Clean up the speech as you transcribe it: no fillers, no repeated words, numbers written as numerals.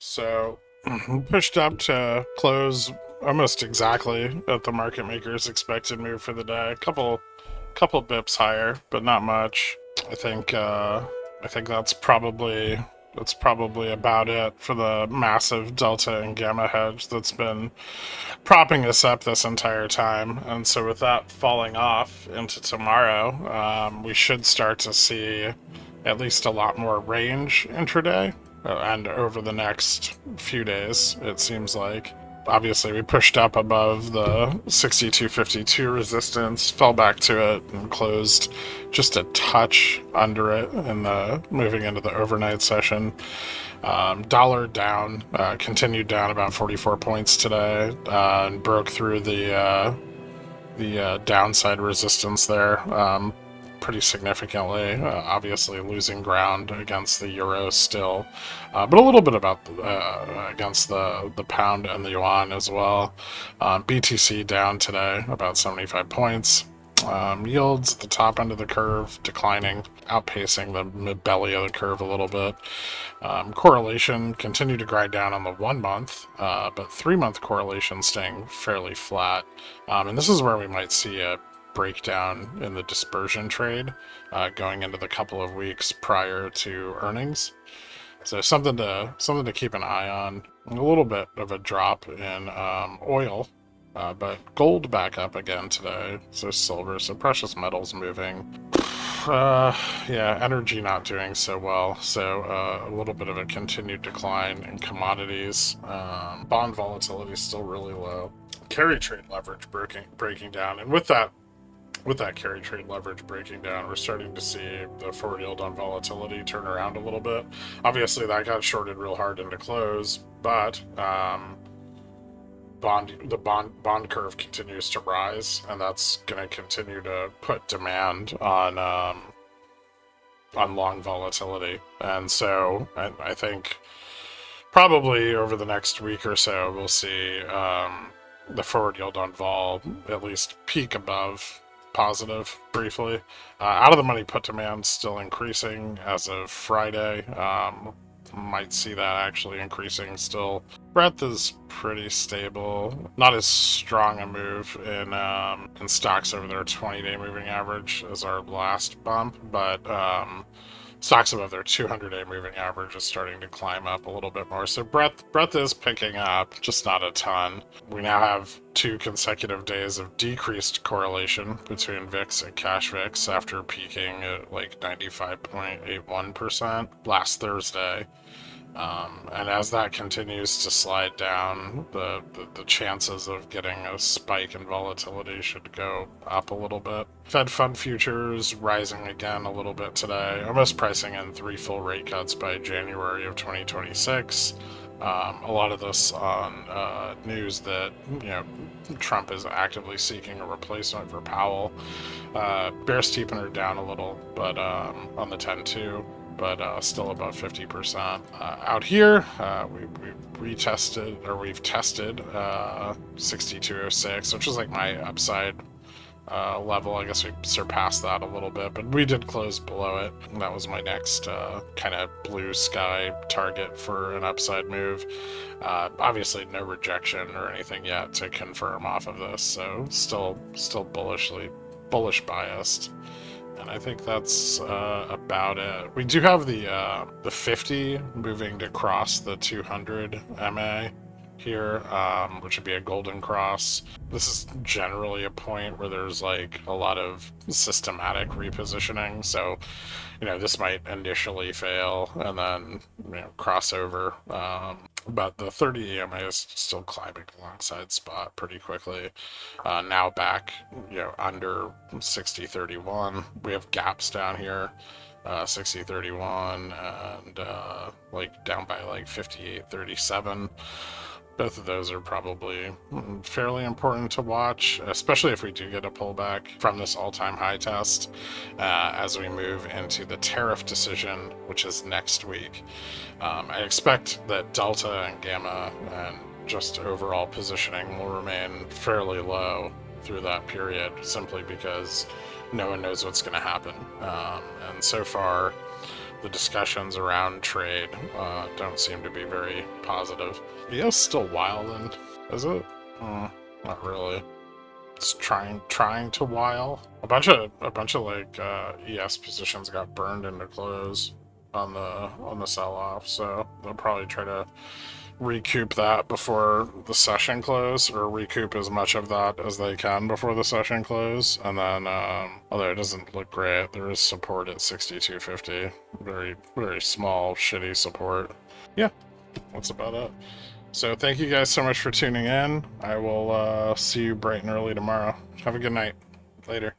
So pushed up to close almost exactly at the market maker's expected move for the day. A couple bips higher, but not much. I think that's probably about it for the massive delta and gamma hedge that's been propping us up this entire time. And so with that falling off into tomorrow, we should start to see at least a lot more range intraday and over the next few days, it seems like. Obviously, we pushed up above the 62.52 resistance, fell back to it, and closed just a touch under it in the moving into the overnight session. Dollar down, continued down about 44 points today, and broke through the downside resistance there pretty significantly. Obviously, losing ground against the euro still, but a little bit about against the pound and the yuan as well. BTC down today about 75 points. Yields at the top end of the curve declining, outpacing the mid-belly of the curve a little bit. Correlation continued to grind down on the 1 month, but 3 month correlation staying fairly flat. And this is where we might see a breakdown in the dispersion trade going into the couple of weeks prior to earnings. So something to keep an eye on. A little bit of a drop in oil, but gold back up again today. So silver, so precious metals moving. Yeah, energy not doing so well. So a little bit of a continued decline in commodities. Bond volatility is still really low. Carry trade leverage breaking down, and with that carry trade leverage breaking down, we're starting to see the forward yield on volatility turn around a little bit. Obviously, that got shorted real hard into close, but the bond curve continues to rise, and that's going to continue to put demand on long volatility. And so I think probably over the next week or so, we'll see the forward yield on vol at least peak above positive briefly. Out of the money put demand still increasing as of Friday. Might see that actually increasing still. Breadth is pretty stable. Not as strong a move in stocks over their 20-day moving average as our last bump, but stocks above their 200-day moving average is starting to climb up a little bit more. So breadth is picking up, just not a ton. We now have 2 consecutive days of decreased correlation between VIX and cash VIX after peaking at like 95.81% last Thursday. And as that continues to slide down, the chances of getting a spike in volatility should go up a little bit. Fed fund futures rising again a little bit today, almost pricing in 3 full rate cuts by January of 2026. A lot of this on news that Trump is actively seeking a replacement for Powell. Bear steepener down a little, but on the 10-2. But still above 50%. Out here, we've tested 6206, which is like my upside level. I guess we surpassed that a little bit, but we did close below it. And that was my next kind of blue sky target for an upside move. Obviously, no rejection or anything yet to confirm off of this, so still bullish biased. And I think that's about it. We do have the 50 moving to cross the 200 MA here, which would be a golden cross. This is generally a point where there's like a lot of systematic repositioning. So, this might initially fail and then cross over. But the 30 EMA is still climbing alongside spot pretty quickly. Now back, under 60.31. We have gaps down here, 60.31 and like down by like 58.37. Both of those are probably fairly important to watch, especially if we do get a pullback from this all-time high test as we move into the tariff decision, which is next week. I expect that delta and gamma and just overall positioning will remain fairly low through that period, simply because no one knows what's going to happen. And so far, the discussions around trade don't seem to be very positive. ES still wilding, is it? Not really. It's trying to while. A bunch of like ES positions got burned into close on the sell-off, so they'll probably try to recoup that before the session close, or recoup as much of that as they can before the session close. And then, although it doesn't look great, there is support at 62.50. Very, very small, shitty support. Yeah, that's about it. So thank you guys so much for tuning in. I will see you bright and early tomorrow. Have a good night. Later.